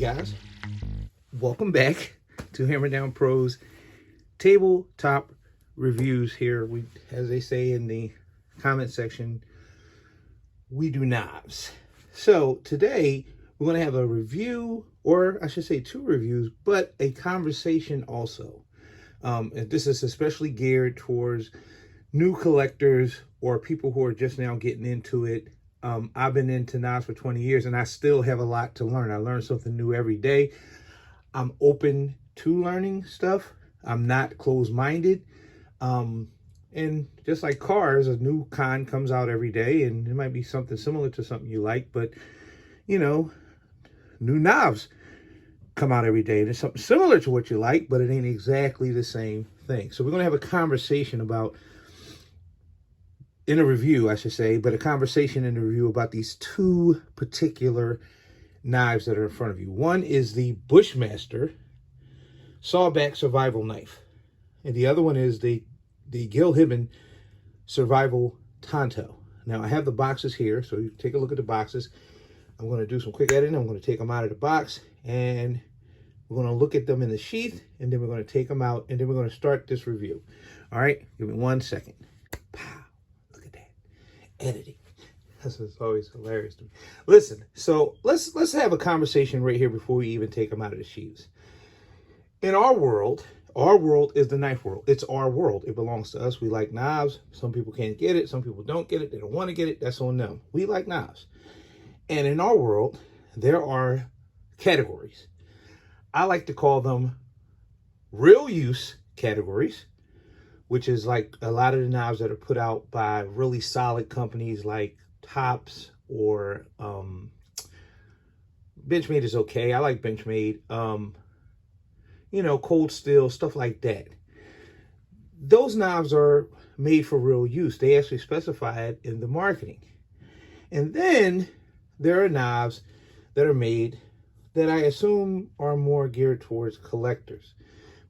guys, welcome back to Hammer Down Pros tabletop reviews. Here we, as they say in the comment section, we do knobs. So today we're going to have a review, or I should say two reviews, but a conversation also. And this is especially geared towards new collectors or people who are just now getting into it. I've been into knobs for 20 years and I still have a lot to learn. I learn something new every day. I'm open to learning stuff. I'm not closed-minded. And just like cars, a new kind comes out every day, and it might be something similar to something you like, but you know, new knobs come out every day and it's something similar to what you like, but it ain't exactly the same thing. So we're going to have a conversation about, in a review, I should say, but a conversation in the review about these two particular knives that are in front of you. One is the Bushmaster sawback survival knife, and the other one is the hibben survival tanto. Now I have the boxes here, so you take a look at the boxes. I'm going to do some quick editing. I'm going to take them out of the box and we're going to look at them in the sheath, and then we're going to take them out, and then we're going to start this review. All right, give me 1 second. Pow. Look at that editing. This is always hilarious to me. Listen, so let's have a conversation right here before we even take them out of the sheaths. In our world is the knife world. It's our world. It belongs to us. We like knives. Some people can't get it. Some people don't get it. They don't want to get it. That's on them. We like knives. And in our world, there are categories. I like to call them real use categories, which is like a lot of the knives that are put out by really solid companies like Tops or Benchmade is okay. I like Benchmade. You know, Cold Steel, stuff like that. Those knives are made for real use. They actually specify it in the marketing. And then there are knives that are made that I assume are more geared towards collectors,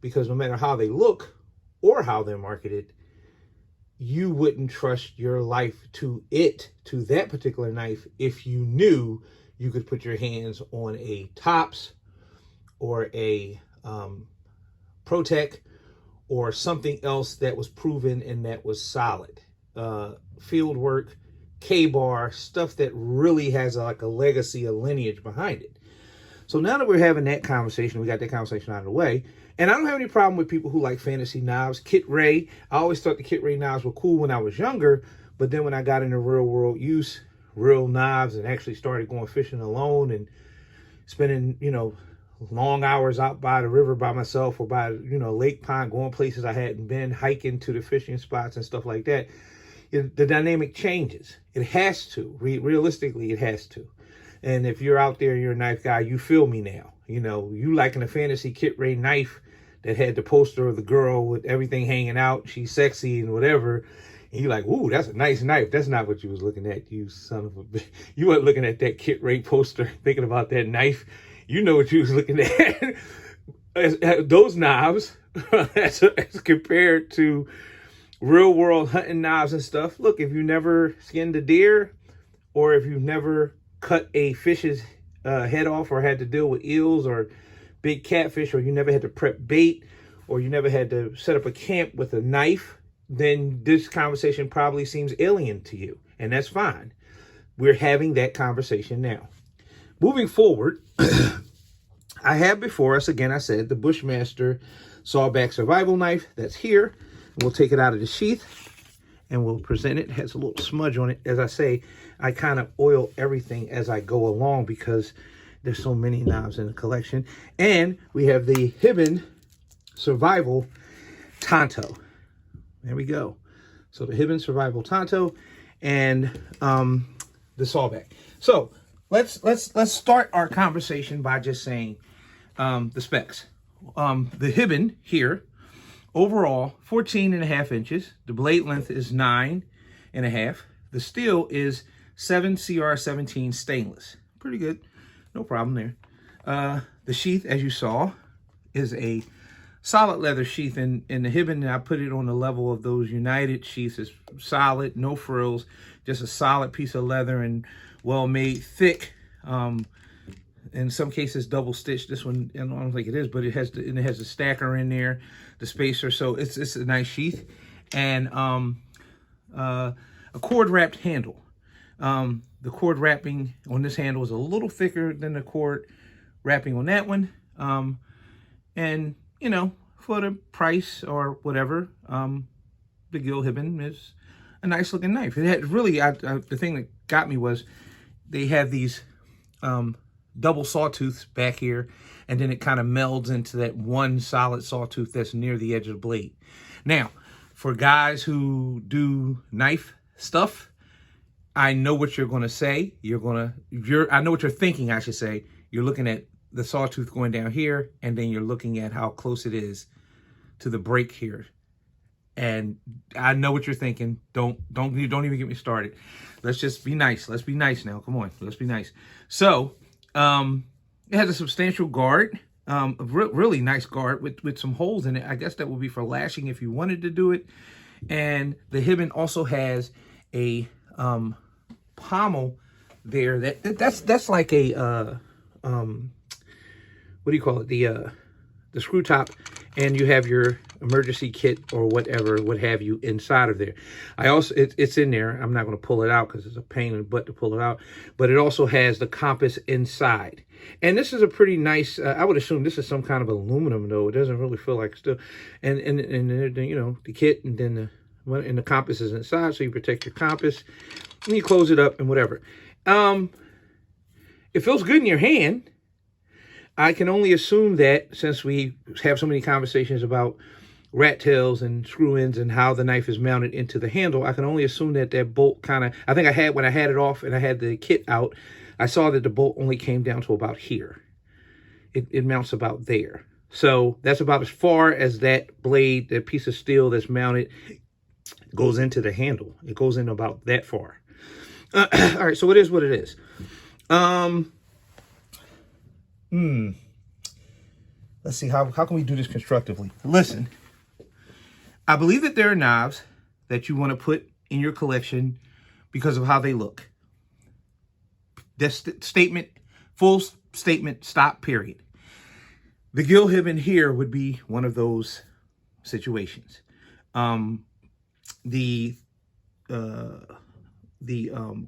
because no matter how they look or how they're marketed, you wouldn't trust your life to that particular knife if you knew you could put your hands on a Tops or a ProTech or something else that was proven and that was solid. Field work, K-bar, stuff that really has like a legacy, a lineage behind it. So now that we're having that conversation, we got that conversation out of the way. And I don't have any problem with people who like fantasy knives. Kit Ray, I always thought the Kit Ray knives were cool when I was younger, but then when I got into real world use, real knives, and actually started going fishing alone and spending, you know, long hours out by the river by myself or by, you know, lake pond, going places I hadn't been, hiking to the fishing spots and stuff like that, the dynamic changes. It has to. Realistically, it has to. And if you're out there, you're a knife guy, you feel me now. You know, you liking a fantasy Kit Ray knife that had the poster of the girl with everything hanging out, she's sexy and whatever, and you're like, ooh, that's a nice knife. That's not what you was looking at, you son of a bitch. You weren't looking at that Kit Ray poster thinking about that knife. You know what you was looking at. Those knives, as compared to real world hunting knives and stuff. Look, if you never skinned a deer, or if you've never cut a fish's head off, or had to deal with eels or big catfish, or you never had to prep bait, or you never had to set up a camp with a knife, then this conversation probably seems alien to you, and that's fine. We're having that conversation now. Moving forward, I have before us, again, I said, the Bushmaster sawback survival knife. That's here. We'll take it out of the sheath and we'll present it. It has a little smudge on it. As I say, I kind of oil everything as I go along because there's so many knives in the collection. And we have the hibben survival tanto. There we go. So the hibben survival tanto and the sawback. So let's start our conversation by just saying the specs. The hibben here, overall 14.5 inches. The blade length is 9.5. The steel is 7CR17 stainless. Pretty good. No problem there. The sheath, as you saw, is a solid leather sheath. In the hibben, I put it on the level of those United sheaths. It's solid, no frills, just a solid piece of leather and well-made, thick. in some cases double stitched. This one, I don't think it is, but it has the stacker in there, the spacer. So it's a nice sheath, and a cord wrapped handle. The cord wrapping on this handle is a little thicker than the cord wrapping on that one. And you know, for the price or whatever, the Gil Hibben is a nice looking knife. It had really, the thing that got me was they have these double sawtooths back here, and then it kind of melds into that one solid sawtooth that's near the edge of the blade. Now, for guys who do knife stuff, I know what you're going to say. I know what you're thinking, I should say. You're looking at the sawtooth going down here, and then you're looking at how close it is to the break here. And I know what you're thinking. Don't even get me started. Let's just be nice. Let's be nice now. Come on, let's be nice. So, it has a substantial guard, a really nice guard with some holes in it. I guess that would be for lashing if you wanted to do it. And the Hibben also has a pommel there. That's like a what do you call it? The screw top, and you have your emergency kit or whatever, what have you, inside of there. I also, it's in there. I'm not going to pull it out because it's a pain in the butt to pull it out. But it also has the compass inside. And this is a pretty nice, I would assume this is some kind of aluminum, though. It doesn't really feel like steel. And you know, the kit, and then the compass is inside, so you protect your compass. And you close it up and whatever. It feels good in your hand. I can only assume that, since we have so many conversations about rat tails and screw ends and how the knife is mounted into the handle, I can only assume that that bolt kind of, I think when I had it off and I had the kit out, I saw that the bolt only came down to about here. It mounts about there. So that's about as far as that blade, that piece of steel that's mounted, goes into the handle. It goes in about that far. All right, so it is what it is. Let's see, how can we do this constructively? Listen, I believe that there are knives that you want to put in your collection because of how they look. This statement, full statement, stop, period. The Gil Hibben here would be one of those situations. The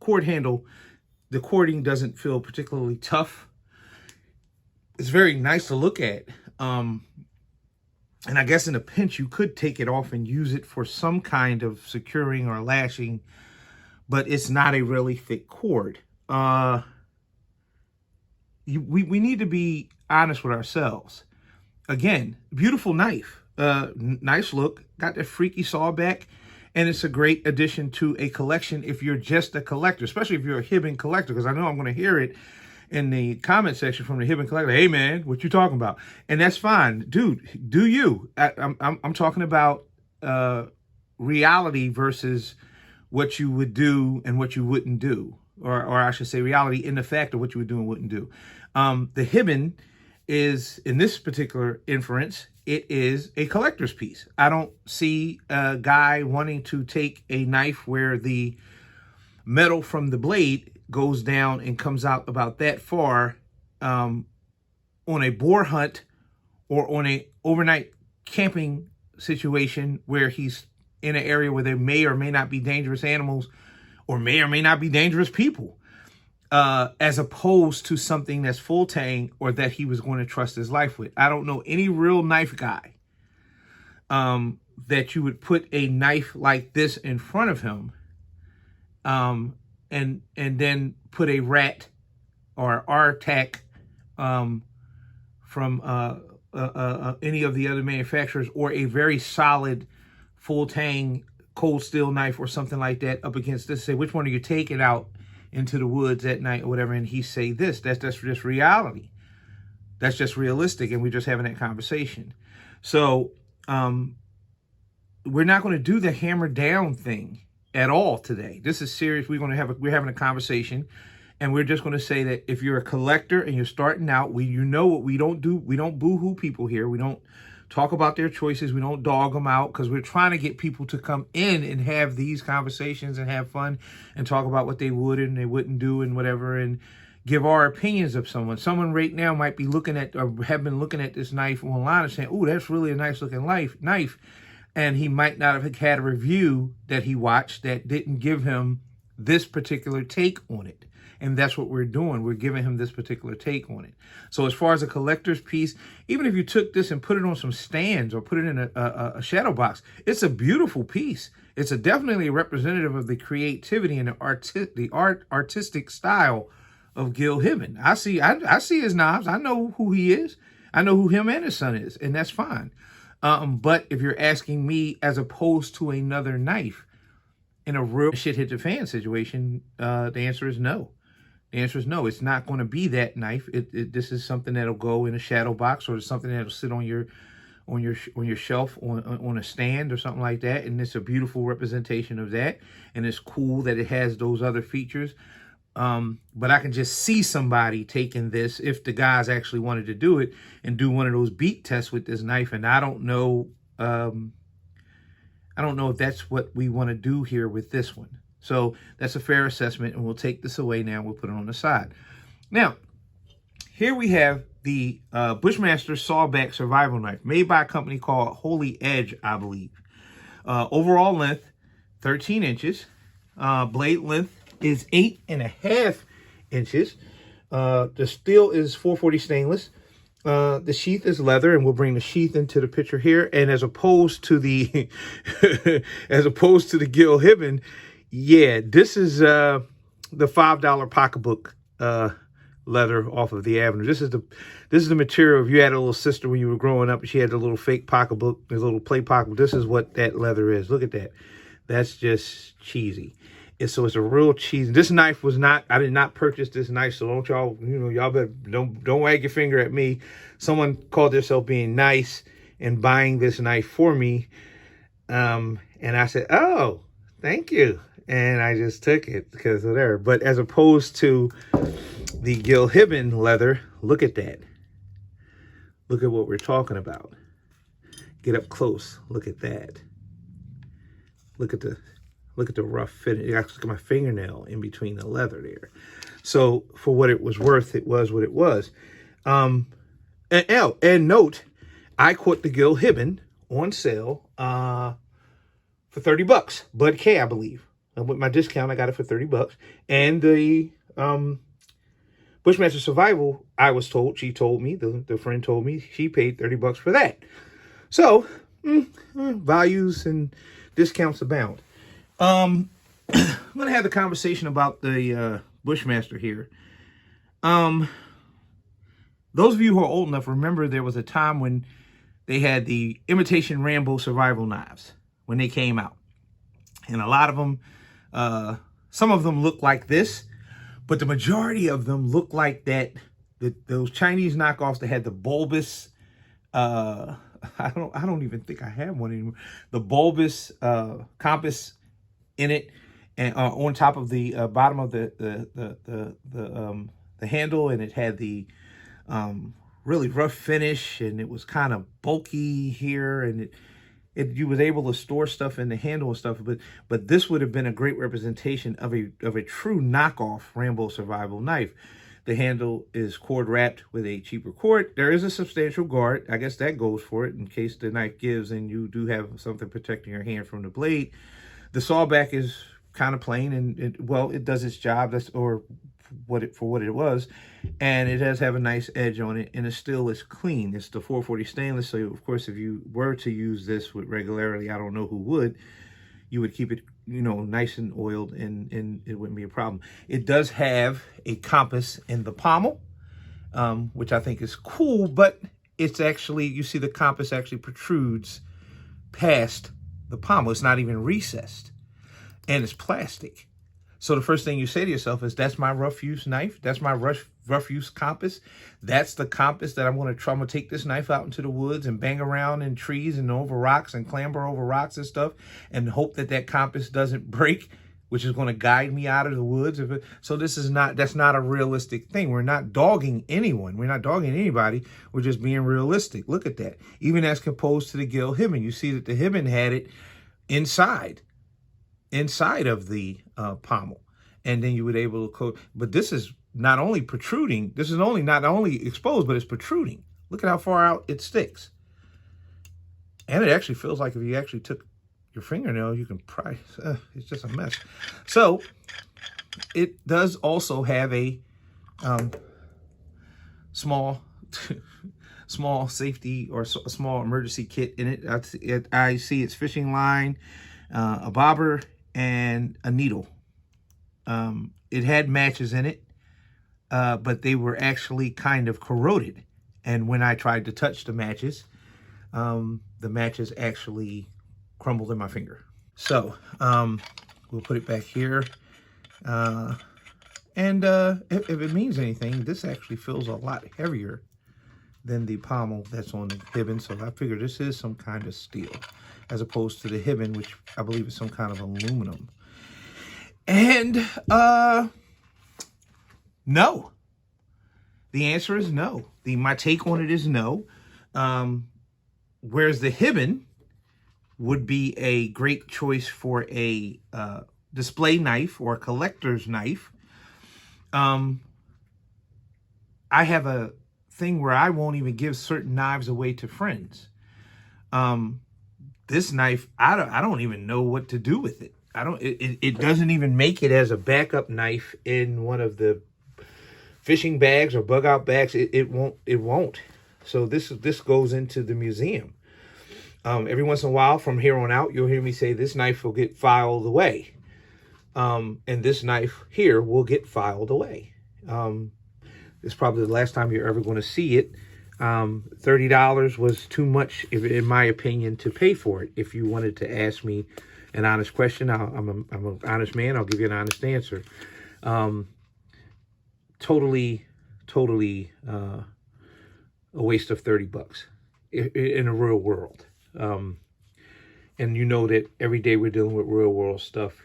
cord handle, the cording doesn't feel particularly tough. It's very nice to look at. And I guess in a pinch, you could take it off and use it for some kind of securing or lashing, but it's not a really thick cord. We need to be honest with ourselves. Again, beautiful knife, nice look, got that freaky saw back, and it's a great addition to a collection if you're just a collector, especially if you're a Hibben collector, because I know I'm going to hear it in the comment section from the Hibben collector. Hey man, what you talking about? And that's fine, dude. Do you? I'm talking about reality versus what you would do and what you wouldn't do, or I should say reality in the fact of what you would do and wouldn't do. The Hibben is, in this particular inference, it is a collector's piece. I don't see a guy wanting to take a knife where the metal from the blade goes down and comes out about that far on a boar hunt or on a overnight camping situation where he's in an area where there may or may not be dangerous animals or may not be dangerous people, as opposed to something that's full tang or that he was going to trust his life with. I don't know any real knife guy that you would put a knife like this in front of him and then put a rat or R-Tac from any of the other manufacturers, or a very solid full tang cold steel knife or something like that up against this. Say, which one are you taking out into the woods at night or whatever? And he say this. That's just reality. That's just realistic, and we're just having that conversation. So we're not going to do the hammer down thing at all today. This is serious. We're having a conversation, and we're just going to say that if you're a collector and you're starting out, you know what we don't do. We don't boo-hoo people here. We don't talk about their choices. We don't dog them out, because we're trying to get people to come in and have these conversations and have fun and talk about what they would and they wouldn't do and whatever, and give our opinions of someone. Someone right now might be looking at or have been looking at this knife online and saying, "Oh, that's really a nice looking knife," and he might not have had a review that he watched that didn't give him this particular take on it. And that's what we're doing. We're giving him this particular take on it. So as far as a collector's piece, even if you took this and put it on some stands or put it in a shadow box, it's a beautiful piece. It's definitely a representative of the creativity and the artistic style of Gil Hibben. I see his knives. I know who he is. I know who him and his son is, and that's fine. But if you're asking me as opposed to another knife in a real shit hit the fan situation, the answer is no. The answer is no. It's not going to be that knife. This is something that'll go in a shadow box, or something that'll sit on your shelf on a stand or something like that. And it's a beautiful representation of that. And it's cool that it has those other features. But I can just see somebody taking this, if the guys actually wanted to do it, and do one of those beat tests with this knife. And I don't know if that's what we want to do here with this one. So that's a fair assessment, and we'll take this away now. We'll put it on the side. Now, here we have the Bushmaster Sawback Survival Knife, made by a company called Holy Edge, I believe. Overall length, 13 inches. Blade length is 8.5 inches. The steel is 440 stainless. The sheath is leather, and we'll bring the sheath into the picture here. And as opposed to the Gil Hibben, yeah, this is the $5 pocketbook leather off of the Avenue. This is the material. If you had a little sister when you were growing up, and she had the little fake pocketbook, the little play pocketbook, this is what that leather is. Look at that. That's just cheesy. So it's a real cheesy. This knife was not. I did not purchase this knife, so don't y'all. Y'all better don't wag your finger at me. Someone called themselves being nice and buying this knife for me, and I said, "Oh, thank you." And I just took it because of there. But as opposed to the Gil Hibben leather, look at that. Look at what we're talking about. Get up close. Look at that. Look at the rough fit. Look at my fingernail in between the leather there. So for what it was worth, it was what it was. And note, I caught the Gil Hibben on sale for $30. Bud K, I believe. And with my discount, I got it for $30. And the Bushmaster Survival, I was told, she told me, the friend told me, she paid $30 for that. So, values and discounts abound. I'm going to have the conversation about the Bushmaster here. Those of you who are old enough, remember there was a time when they had the imitation Rambo survival knives when they came out. And a lot of them, some of them look like this, but the majority of them look like those Chinese knockoffs that had the bulbous, I don't even think I have one anymore. The bulbous compass in it, and on top of the bottom of the handle, and it had the really rough finish, and it was kind of bulky here, and you was able to store stuff in the handle and stuff, but this would have been a great representation of a true knockoff Rambo survival knife. The handle is cord wrapped with a cheaper cord. There is a substantial guard. I guess that goes for it in case the knife gives and you do have something protecting your hand from the blade. The sawback is kind of plain, and it does its job. For what it was, and it does have a nice edge on it, and it still is clean. It's the 440 stainless, so of course if you were to use this with regularity, I don't know who would, you would keep it nice and oiled, and it wouldn't be a problem. It does have a compass in the pommel, which I think is cool, but it's actually, you see the compass actually protrudes past the pommel. It's not even recessed, and it's plastic. So the first thing you say to yourself is, that's my rough use knife. That's my rough use compass. That's the compass that I'm going to try. I'm going to take this knife out into the woods and bang around in trees and over rocks and clamber over rocks and stuff, and hope that compass doesn't break, which is going to guide me out of the woods. So that's not a realistic thing. We're not dogging anyone. We're not dogging anybody. We're just being realistic. Look at that. Even as opposed to the Gil Hibben, you see that the Hibben had it inside of the pommel, and then you would able to coat. But this is not only protruding, this is not only exposed, but it's protruding. Look at how far out it sticks. And it actually feels like if you actually took your fingernail, you can pry. It's just a mess. So it does also have a small small safety or a small emergency kit in it. I see it's fishing line, a bobber, and a needle. It had matches in it, but they were actually kind of corroded. And when I tried to touch the matches actually crumbled in my finger. So we'll put it back here. And if it means anything, this actually feels a lot heavier than the pommel that's on the hibben. So I figure this is some kind of steel, as opposed to the hibben, which I believe is some kind of aluminum. And no. The answer is no. My take on it is no. Whereas the hibben would be a great choice for a display knife or a collector's knife. I have a thing where I won't even give certain knives away to friends. This knife, I don't even know what to do with it. It doesn't even make it as a backup knife in one of the fishing bags or bug out bags. It won't. So this goes into the museum. Every once in a while from here on out, you'll hear me say this knife will get filed away. And this knife here will get filed away. It's probably the last time you're ever going to see it. $30 was too much, in my opinion, to pay for it. If you wanted to ask me an honest question, I'm an honest man. I'll give you an honest answer. Totally a waste of $30 in the real world. And you know that every day we're dealing with real world stuff.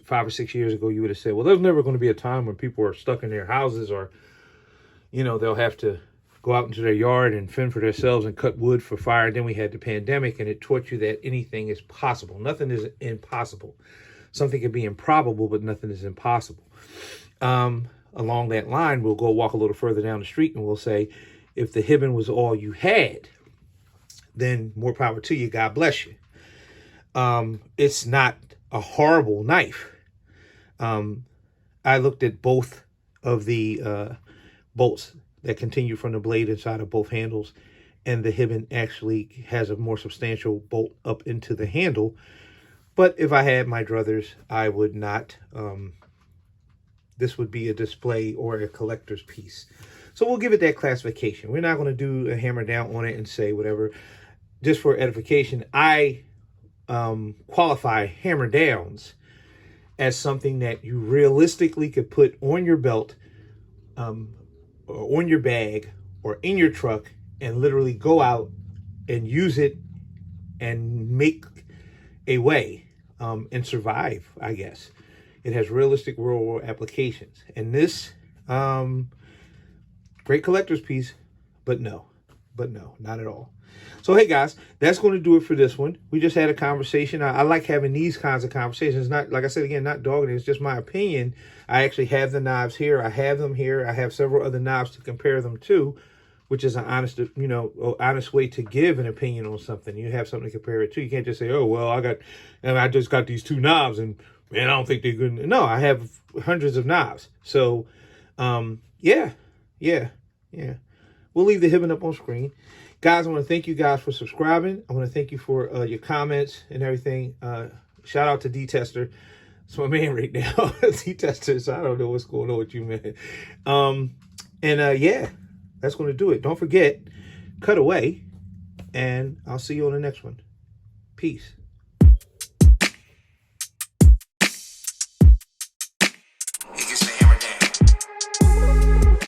5 or 6 years ago, you would have said, well, there's never going to be a time when people are stuck in their houses, or, they'll have to go out into their yard and fend for themselves and cut wood for fire. Then we had the pandemic, and it taught you that anything is possible. Nothing is impossible. Something can be improbable, but nothing is impossible. Along that line, we'll go walk a little further down the street and we'll say, if the hibben was all you had, then more power to you. God bless you. It's not a horrible knife. I looked at both of the bolts that continue from the blade inside of both handles, and the hibben actually has a more substantial bolt up into the handle. But if I had my druthers, I would not. This would be a display or a collector's piece. So we'll give it that classification. We're not going to do a hammer down on it and say whatever. Just for edification, I qualify hammer downs as something that you realistically could put on your belt, or on your bag, or in your truck, and literally go out and use it and make a way and survive, I guess. It has realistic real world applications. And this, great collector's piece, but no, not at all. So, hey guys, that's going to do it for this one. We just had a conversation. I like having these kinds of conversations. Not, like I said, again, not dogging it. It's just my opinion. I actually have the knives here. I have them here. I have several other knives to compare them to, which is an honest, honest way to give an opinion on something. You have something to compare it to. You can't just say, oh, well, I just got these two knives and, man, I don't think they're good. No, I have hundreds of knives. So, yeah. We'll leave the hibben up on screen. Guys, I want to thank you guys for subscribing. I want to thank you for your comments and everything. Shout out to D-Tester. It's my man right now. D-Tester, so I don't know what's going on with you, man. Yeah, that's going to do it. Don't forget, cut away, and I'll see you on the next one. Peace.